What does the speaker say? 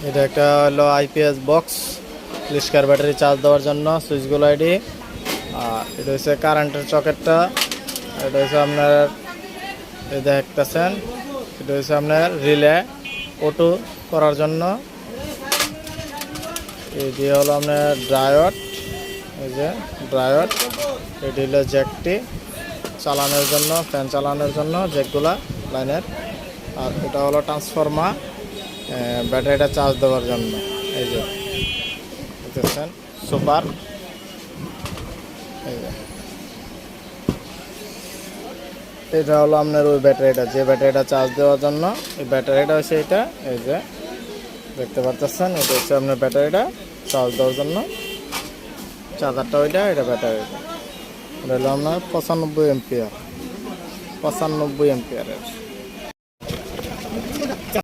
এটা একটা হলো আইপিএস বক্স, ক্লিস্কার ব্যাটারি চার্জ দেওয়ার জন্য সুইচগুলো আইডি। আর এটা হচ্ছে কারেন্টের সকেটটা। এটা হচ্ছে আপনার এই দেখতেছেন, এটা হচ্ছে আপনার রিলে অটো করার জন্য। এই দিয়ে হলো আপনার ডায়োড, এই যে ডায়োড। এটি হলো জ্যাকটি চালানোর জন্য, ফ্যান চালানোর জন্য জ্যাকগুলা লাইনের। আর এটা হলো ট্রান্সফরমার, ব্যাটারিটা চার্জ দেওয়ার জন্য। এই যে দেখতেছেন সুপার, এই যে এটা হলো আপনার ওই ব্যাটারিটা, যে ব্যাটারিটা চার্জ দেওয়ার জন্য। এই ব্যাটারিটা হচ্ছে এটা, এই যে দেখতে পাচ্ছেন, এটা হচ্ছে আপনার ব্যাটারিটা চার্জ দেওয়ার জন্য। চার্জারটা ওইটা, এটা ব্যাটারিটা। এটা হলো আপনার 95 এম্পিয়ার, 95 এম্পিয়ারের।